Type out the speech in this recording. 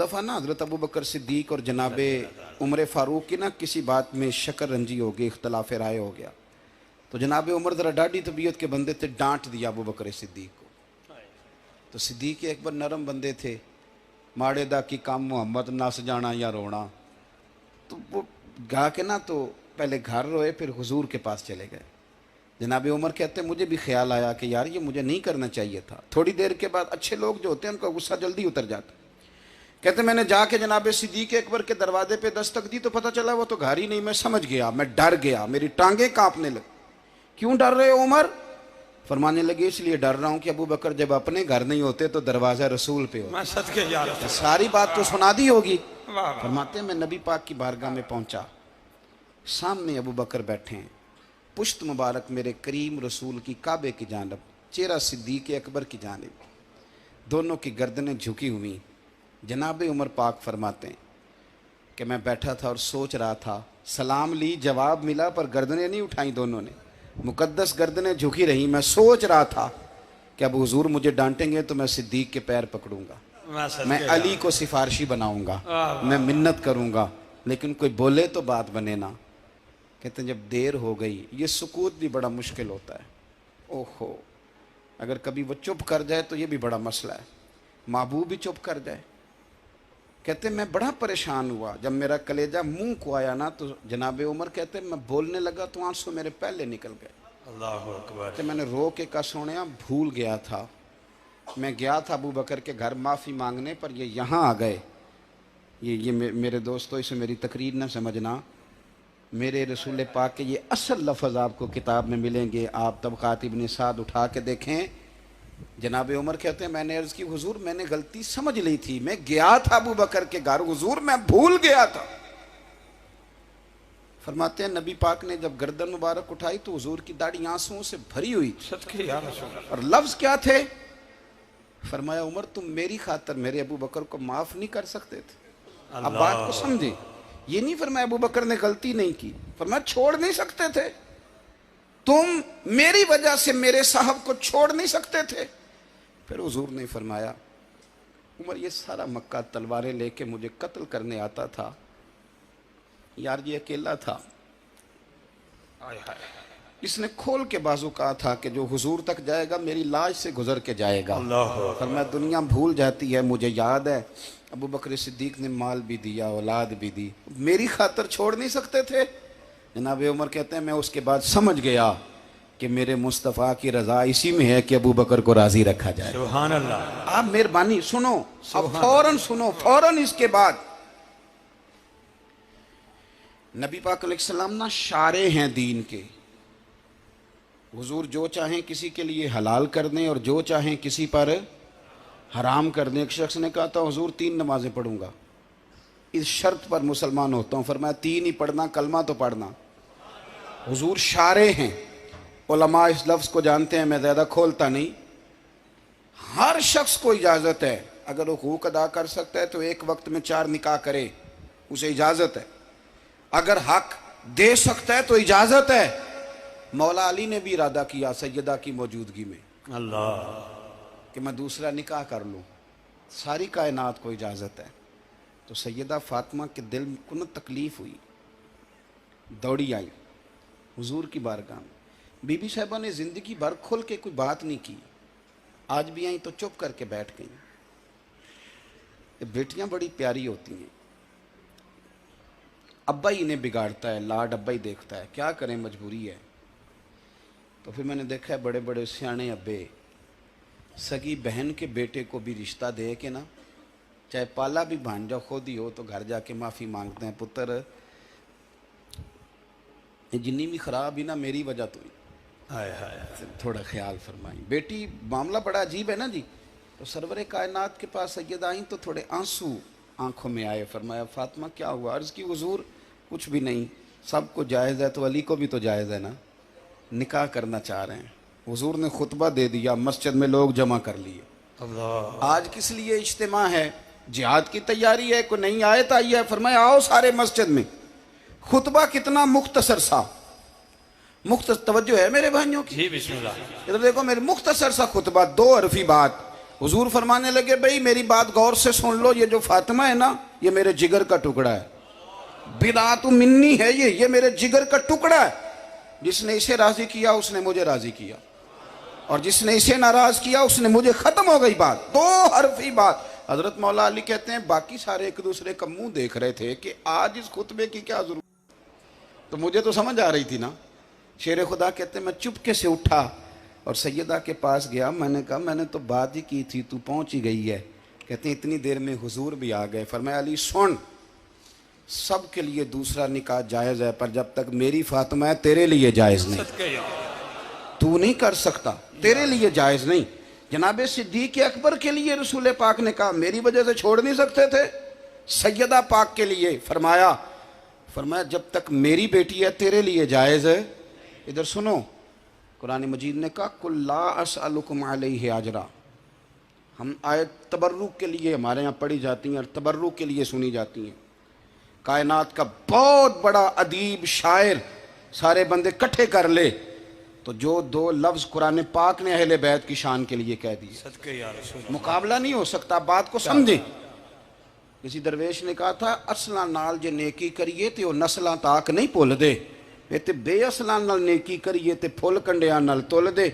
दफ़ा ना हज़रत अबू बकर सिद्दीक और जनाबे उमर फ़ारूक की ना किसी बात में शक्कर रंजी हो गई, इख्तलाफ राय हो गया। तो जनाब उमर ज़रा डाढ़ी तबीयत के बंदे थे, डांट दिया अबू बकर सिद्दीक को। तो सिद्दीक एक बार नरम बंदे थे, माड़े दा की काम मोहम्मद नस जाना या रोना। तो वो गा के ना तो पहले घर रोए, फिर हुजूर के पास चले गए। जनाब उमर कहते मुझे भी ख्याल आया कि यार ये मुझे नहीं करना चाहिए था। थोड़ी देर के बाद अच्छे लोग जो होते हैं उनका गुस्सा जल्दी उतर जाता। कहते मैंने जाके जनाब सिद्दीक अकबर के दरवाजे पे दस्तक दी तो पता चला वो तो घर ही नहीं। मैं समझ गया, मैं डर गया, मेरी टांगें कांपने लगी। क्यों डर रहे हो उमर? फरमाने लगे इसलिए डर रहा हूं कि अबू बकर जब अपने घर नहीं होते तो दरवाजा रसूल पे होता। सारी बात तो सुना दी होगी। फरमाते मैं नबी पाक की बारगाह में पहुंचा, सामने अबू बकर बैठे हैं, पुश्त मुबारक मेरे करीम रसूल की काबे की जानब, चेहरा सिद्दीक अकबर की जानब, दोनों की गर्दनें झुकी हुई। जनाब उमर पाक फरमाते हैं कि मैं बैठा था और सोच रहा था, सलाम ली, जवाब मिला, पर गर्दनें नहीं उठाई दोनों ने, मुकद्दस गर्दनें झुकी रही। मैं सोच रहा था कि अब हुजूर मुझे डांटेंगे तो मैं सिद्दीक के पैर पकड़ूंगा, मैं अली को सिफारशी बनाऊंगा, मैं मिन्नत करूंगा, लेकिन कोई बोले तो बात बने ना। कहते हैं जब देर हो गई, ये सुकूत भी बड़ा मुश्किल होता है। ओहो, अगर कभी वो चुप कर जाए तो ये भी बड़ा मसला है, महबूब भी चुप कर जाए। कहते मैं बड़ा परेशान हुआ, जब मेरा कलेजा मुंह को आया ना तो जनाब उमर कहते मैं बोलने लगा तो आंसू मेरे पहले निकल गए। अल्लाह अकबर। तो मैंने रो के कहा सोनिया भूल गया था, मैं गया था अबू बकर के घर माफ़ी मांगने, पर ये यहाँ आ गए। ये मेरे दोस्तों इसे मेरी तकरीर न समझना, मेरे रसूल पाक के ये असल लफ्ज़ आपको किताब में मिलेंगे। आप तबक़ात इब्न साद उठा के देखें। जनाब उमर कहते हैं मैंने अर्ज़ की हुजूर मैंने गलती समझ ली थी, मैं गया था अबू बकर के घर, हुजूर मैं भूल गया था। फरमाते हैं नबी पाक ने जब गर्दन मुबारक उठाई तो हुजूर की दाढ़ी आंसुओं से भरी हुई थी। और लफ्ज़ क्या थे? फरमाया उमर तुम मेरी खातर मेरे अबू बकर को माफ़ नहीं कर सकते थे? अब बात को समझे, ये नहीं फरमाया अबू बकर ने गलती नहीं की, फरमाया छोड़ नहीं सकते थे, तुम मेरी वजह से मेरे साहब को छोड़ नहीं सकते थे। फिर हुजूर ने फरमाया उमर ये सारा मक्का तलवारें लेके मुझे कत्ल करने आता था, यार ये अकेला था, इसने खोल के बाजू कहा था कि जो हुजूर तक जाएगा मेरी लाश से गुजर के जाएगा। फरमाया दुनिया भूल जाती है, मुझे याद है अबू बकर सिद्दीक ने माल भी दिया, औलाद भी दी, मेरी खातर छोड़ नहीं सकते थे। जनाब उमर कहते हैं मैं उसके बाद समझ गया कि मेरे मुस्तफ़ा की रज़ा इसी में है कि अबू बकर को राज़ी रखा जाए। सुभान अल्लाह। आप मेहरबानी सुनो, अब फौरन सुनो, फौरन इसके बाद नबी पाक अलैहिस्सलाम ना शारे हैं दीन के। हुजूर जो चाहें किसी के लिए हलाल कर दें और जो चाहें किसी पर हराम कर दें। एक शख्स ने कहा था हुजूर 3 नमाजें पढ़ूंगा, इस शर्त पर मुसलमान होता हूँ। फरमाया 3 ही पढ़ना, कलमा तो पढ़ना। हुजूर शारे हैं, उलमा इस लफ्ज़ को जानते हैं, मैं ज़्यादा खोलता नहीं। हर शख्स को इजाज़त है, अगर वो हुकूक अदा कर सकता है तो एक वक्त में 4 निकाह करे, उसे इजाज़त है। अगर हक दे सकता है तो इजाज़त है। मौला अली ने भी इरादा किया सैयदा की मौजूदगी में अल्लाह कि मैं दूसरा निकाह कर लूँ, सारी कायनात को इजाज़त है। तो सैयदा फातिमा के दिल को न तकलीफ़ हुई, दौड़ी आई हुजूर की बारगाह में। बीबी साहिबा ने ज़िंदगी भर खुल के कोई बात नहीं की, आज भी आई तो चुप करके बैठ गई। बेटियां बड़ी प्यारी होती हैं, अब्बा ही इन्हें बिगाड़ता है, लाड अब्बा ही देखता है, क्या करें मजबूरी है। तो फिर मैंने देखा है बड़े बड़े सियाने अब्बे सगी बहन के बेटे को भी रिश्ता दे के ना, चाहे पाला भी भांजा खुद ही हो, तो घर जाके माफ़ी मांगते हैं, पुत्र जिन्नी भी ख़राब ही ना मेरी वजह तो ही, थोड़ा ख्याल फरमाई। बेटी मामला बड़ा अजीब है ना जी। तो सरवरे कायनात के पास सैयद आई तो थोड़े आंसू आंखों में आए। फरमाया फातिमा क्या हुआ? अर्ज़ की हुजूर कुछ भी नहीं, सबको जायज़ है तो अली को भी तो जायज़ है ना, निकाह करना चाह रहे हैं। हुजूर ने खुतबा दे दिया, मस्जिद में लोग जमा कर लिए। आज किस लिए इज्तिमा है? जिहाद की तैयारी है, कोई नई आयत आई है, फरमाया आओ सारे मस्जिद में। खुतबा कितना मुख्तसर सा, तवज्जो है मेरे भाइयों की, इधर देखो मेरे मुख्तसर सा खुतबा, 2 हरफी बात। حضور فرمانے لگے بھئی میری بات غور سے سن لو، یہ جو فاطمہ ہے نا یہ میرے جگر کا ٹکڑا ہے، بدعت منی ہے، یہ میرے جگر کا ٹکڑا ہے، جس نے اسے راضی کیا اس نے مجھے راضی کیا، اور جس نے اسے ناراض کیا اس نے مجھے، ختم ہو گئی بات، دو حرفی بات۔ حضرت مولا علی کہتے ہیں باقی سارے ایک دوسرے کا منہ دیکھ رہے تھے کہ آج اس خطبے کی کیا ضرورت، تو مجھے تو سمجھ آ رہی تھی نا۔ شیر خدا کہتے ہیں میں چپکے سے اٹھا اور سیدہ کے پاس گیا، میں نے کہا میں نے تو بات ہی کی تھی، تو پہنچ ہی گئی ہے۔ کہتے ہیں اتنی دیر میں حضور بھی آ گئے، فرمایا علی سن، سب کے لیے دوسرا نکاح جائز ہے، پر جب تک میری فاطمہ ہے تیرے لیے جائز نہیں، تو نہیں کر سکتا، تیرے لیے جائز نہیں۔ جناب صدیق اکبر کے لیے رسول پاک نے کہا میری وجہ سے چھوڑ نہیں سکتے تھے، سیدہ پاک کے لیے فرمایا جب تک میری بیٹی ہے تیرے لیے جائز ہے۔ ادھر سنو، قرآن مجید نے کہا قُلْ لَا أَسْأَلُكُمْ عَلَيْهِ أَجْرًا، ہم آیت تبرک کے لیے ہمارے یہاں پڑھی جاتی ہیں اور تبرک کے لیے سنی جاتی ہیں۔ کائنات کا بہت بڑا ادیب شاعر سارے بندے کٹھے کر لے تو جو دو لفظ قرآن پاک نے اہل بیت کی شان کے لیے کہہ دیے، مقابلہ نہیں ہو سکتا، بات کو سمجھیں۔ کسی درویش نے کہا تھا اصلاں نال جے نیکی کریے تے وہ نسلاں تاک نہیں پھول دے، تے بے اصلاں نال نیکی کریے تے پھول کنڈیاں نال تول دے۔